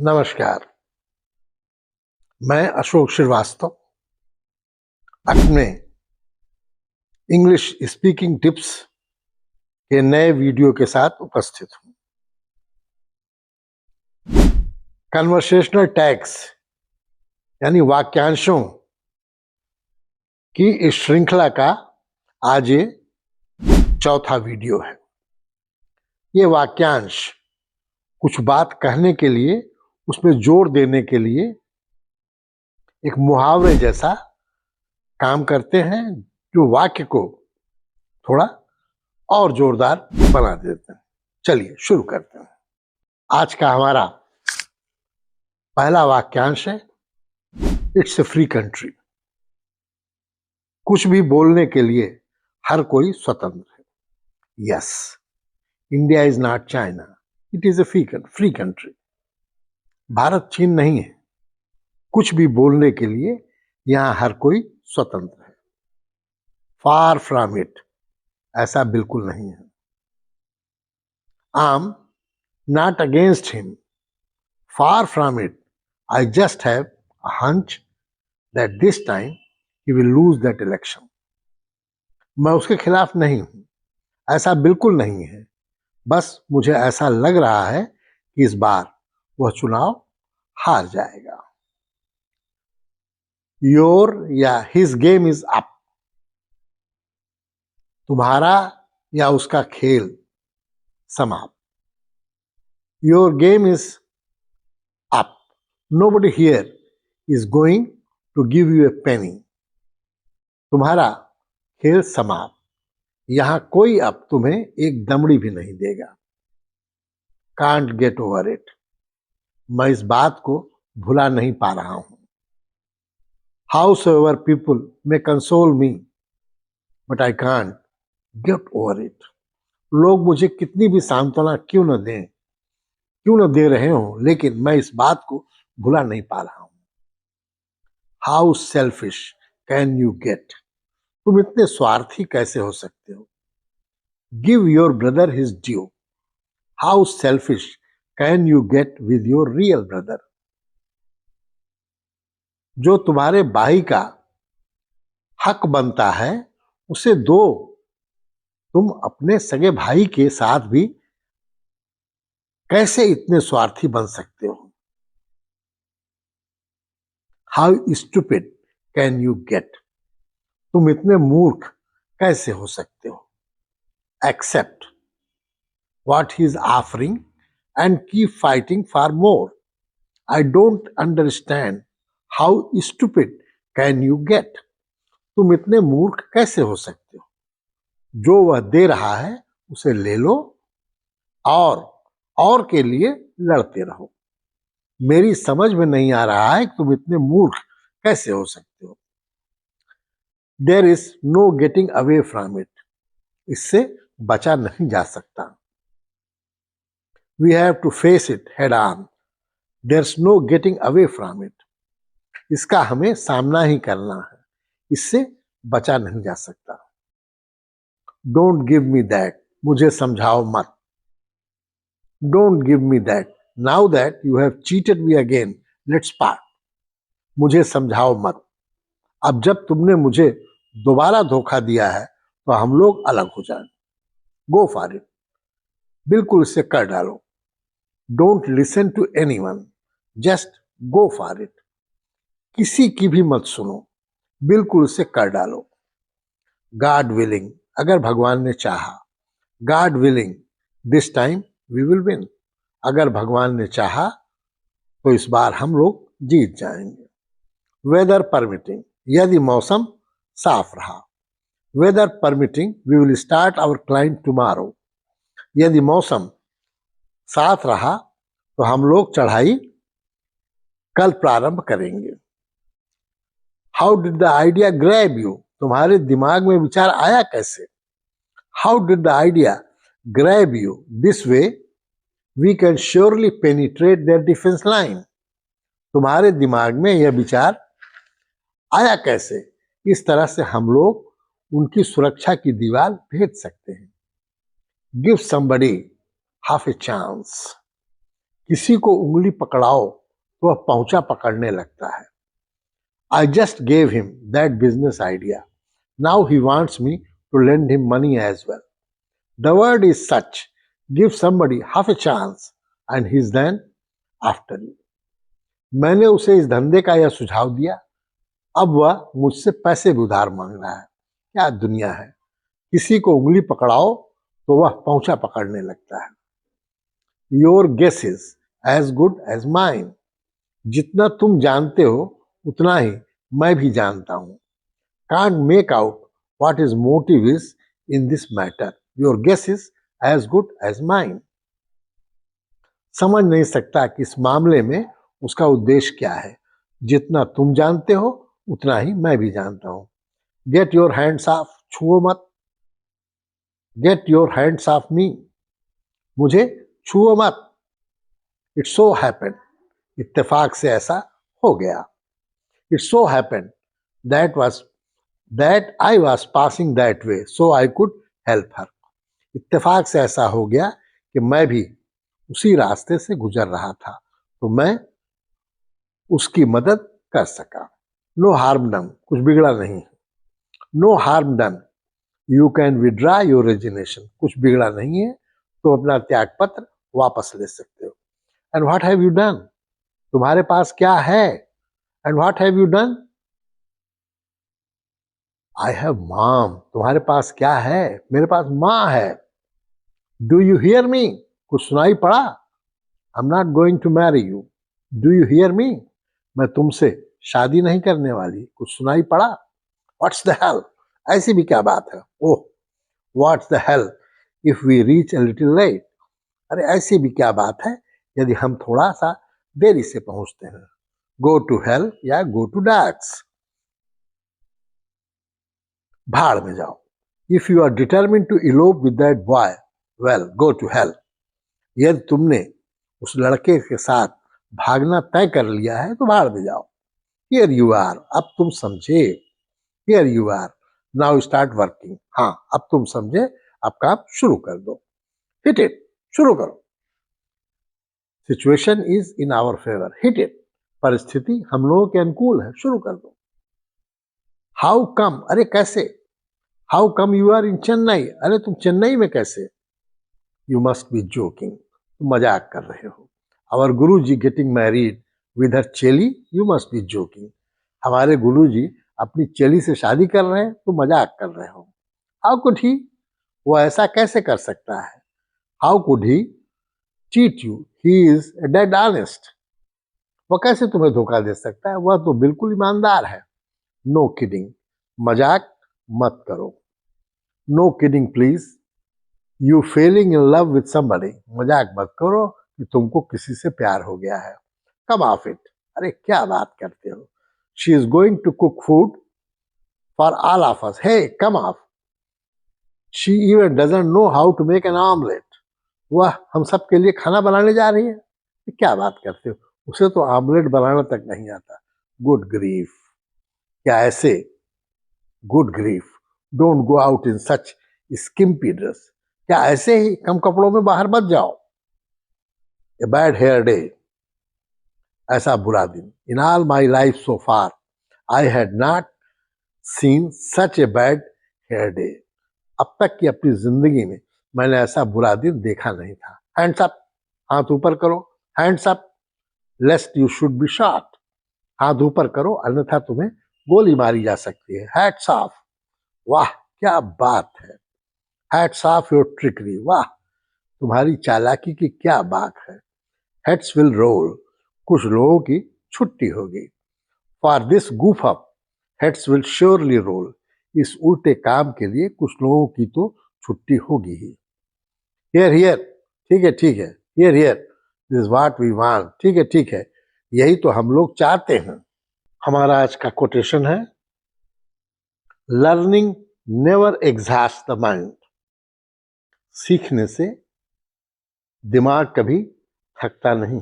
नमस्कार। मैं अशोक श्रीवास्तव अपने इंग्लिश स्पीकिंग टिप्स के नए वीडियो के साथ उपस्थित हूं। कन्वर्सेशनल टैग्स यानी वाक्यांशों की इस श्रृंखला का आज ये चौथा वीडियो है। ये वाक्यांश कुछ बात कहने के लिए, उसमें जोर देने के लिए एक मुहावरे जैसा काम करते हैं, जो वाक्य को थोड़ा और जोरदार बना देते हैं। चलिए शुरू करते हैं। आज का हमारा पहला वाक्यांश है, इट्स ए फ्री कंट्री। कुछ भी बोलने के लिए हर कोई स्वतंत्र है। Yes, India is not China, it is a free country. Bharat चीन नहीं है। कुछ भी बोलने के लिए यहां हर कोई स्वतंत्र है। फार फ्रॉम इट, ऐसा बिल्कुल नहीं है। I am not against him, far from it, I just have a hunch that this time he will lose that election. मैं उसके खिलाफ नहीं हूं, ऐसा बिल्कुल नहीं है, बस मुझे ऐसा लग रहा है कि इस बार वह चुनाव हार जाएगा। योर या हिज गेम इज अप, तुम्हारा या उसका खेल समाप्त। Your game is up, nobody here is going to give you a penny. तुम्हारा खेल समाप्त, यहां कोई अब तुम्हें एक दमड़ी भी नहीं देगा। कांट गेट ओवर इट, मैं इस बात को भुला नहीं पा रहा हूं। Howsoever people may console me, but I can't get over it. लोग मुझे कितनी भी सांत्वना क्यों न दे रहे हो, लेकिन मैं इस बात को भुला नहीं पा रहा हूं। How selfish can you get? तुम इतने स्वार्थी कैसे हो सकते हो? Give your brother his due. How selfish can you get with your real brother? जो तुम्हारे भाई का हक बनता है उसे दो। तुम अपने सगे भाई के साथ भी कैसे इतने स्वार्थी बन सकते हो? How stupid can you get, तुम इतने मूर्ख कैसे हो सकते हो? Except what he is offering and keep fighting for more. I don't understand how stupid can you get, तुम इतने मूर्ख कैसे हो सकते हो? जो वह दे रहा है उसे ले लो और के लिए लड़ते रहो। मेरी समझ में नहीं आ रहा है कि तुम इतने मूर्ख कैसे हो सकते हो। There is no getting away from it, इससे बचा नहीं जा सकता। We have to face it head on, there is no getting away from it, इसका हमें सामना ही करना है, इससे बचा नहीं जा सकता। डोंट गिव मी दैट, मुझे समझाओ मत। Don't give me that, now that you have cheated me again, let's part. मुझे समझाओ मत, अब जब तुमने मुझे दोबारा धोखा दिया है तो हम लोग अलग हो जाएं। गो फॉर इट, बिल्कुल इसे कर डालो। Don't listen to anyone, just go for it, किसी की भी मत सुनो, बिल्कुल इसे कर डालो। गॉड विलिंग, अगर भगवान ने चाहा। God willing, this time we will win, अगर भगवान ने चाहा तो इस बार हम लोग जीत जाएंगे। वेदर परमिटिंग, यदि मौसम साफ रहा। Weather permitting we will start our climb tomorrow, यदि मौसम साफ रहा तो हम लोग चढ़ाई कल प्रारंभ करेंगे। How did the idea grab you, तुम्हारे दिमाग में विचार आया कैसे? How did the idea grab you, this way we can surely penetrate their defence line, तुम्हारे दिमाग में यह विचार आया कैसे? इस तरह से हम लोग उनकी सुरक्षा की दीवार भेज सकते हैं। Give somebody half a chance, किसी को उंगली पकड़ाओ तो वह पहुंचा पकड़ने लगता है। I just gave him that business idea. Now he wants me to lend him money as well. The word is such. Give somebody half a chance and he's then after you. मैंने उसे इस धंधे का यह सुझाव दिया, अब वह मुझसे पैसे भी उधार मांग रहा है। क्या दुनिया है, किसी को उंगली पकड़ाओ तो वह पहुंचा पकड़ने लगता है। Your guess is as good as mine. जितना तुम जानते हो उतना ही मैं भी जानता हूं। Can't make out what his motive is in this matter. Your guess is as good as mine. समझ नहीं सकता कि इस मामले में उसका उद्देश्य क्या है। जितना तुम जानते हो उतना ही मैं भी जानता हूं। Get your hands off, छुओ मत। Get your hands off me. मुझे छुओ मत। It so happened. इत्तेफाक से ऐसा हो गया। It so happened that I was passing that way, so I could help her. इत्तेफाक से ऐसा हो गया कि मैं भी उसी रास्ते से गुजर रहा था, तो मैं उसकी मदद कर सका। No harm done, कुछ बिगड़ा नहीं। No harm done. You can withdraw your resignation. कुछ बिगड़ा नहीं है, तो अपना त्याग पत्र वापस ले सकते हो। And what have you done? तुम्हारे पास क्या है? And what have you done? I have mom. तुम्हारे पास क्या है? मेरे पास माँ है। Do you hear me? कुछ सुनाई पड़ा? I'm not going to marry you. Do you hear me? मैं तुमसे शादी नहीं करने वाली। कुछ सुनाई पड़ा? What's the hell? ऐसी भी क्या बात है? ओह, what's the hell if we reach a little late? अरे ऐसी भी क्या बात है यदि हम थोड़ा सा देरी से पहुंचते हैं। Go to hell या go to dax. भाड़ में जाओ। If you are determined to elope with that boy, well, go to hell. यदि तुमने उस लड़के के साथ भागना तय कर लिया है तो भाड़ में जाओ। Here you are. अब तुम समझे। Here you are. Now start working. हाँ, अब तुम समझे, अब काम शुरू कर दो। Hit it. शुरू करो। Situation is in our favor. Hit it. परिस्थिति हम लोगों के अनुकूल है, शुरू कर दो। How come? अरे कैसे? How come you are in Chennai? अरे तुम चेन्नई में कैसे? You must be joking. तुम मजाक कर रहे हो। Our Guruji getting married with her चेली? You must be joking. हमारे गुरुजी अपनी चेली से शादी कर रहे हैं, तुम मजाक कर रहे हो। How could he? वो ऐसा कैसे कर सकता है? How could he cheat you? He is a dead honest. वो कैसे तुम्हें धोखा दे सकता है? वह तो बिल्कुल ईमानदार है। नो किडिंग, मजाक मत करो। No kidding please. You falling in love with somebody, मजाक मत करो कि तुमको किसी से प्यार हो गया है। कम ऑफ इट, अरे क्या बात करते हो। She is going to cook food for all of us, hey come off. She even doesn't know how to make an omelette, वह हम सब के लिए खाना बनाने जा रही है। क्या बात करते हो, उसे तो ऑमलेट बनाना तक नहीं आता। गुड ग्रीफ, क्या ऐसे? Good grief, don't go out in such skimpy dress, क्या ऐसे ही कम कपड़ों में बाहर मत जाओ। ए बैड हेयर डे, ऐसा बुरा दिन। In all my life so far I had not seen such a bad hair day, अब तक की अपनी जिंदगी में मैंने ऐसा बुरा दिन देखा नहीं था। हैंड्स अप, हाथ ऊपर करो। Hands up लेस्ट you should be shot, हाथ ऊपर करो अन्यथा तुम्हें गोली मारी जा सकती है। हैट्स ऑफ, वाह क्या बात है। हैट्स ऑफ योर ट्रिकरी, वाह तुम्हारी चालाकी की क्या बात है। हेड्स विल रोल, कुछ लोगों की छुट्टी होगी। For this goof up heads will surely roll, इस उल्टे काम के लिए कुछ लोगों की तो छुट्टी होगी ही। हियर हियर, ठीक है ठीक है। Hear hear, this is what we want, ठीक है ठीक है, यही तो हम लोग चाहते हैं। हमारा आज का कोटेशन है, learning never exhaust the mind, सीखने से दिमाग कभी थकता नहीं।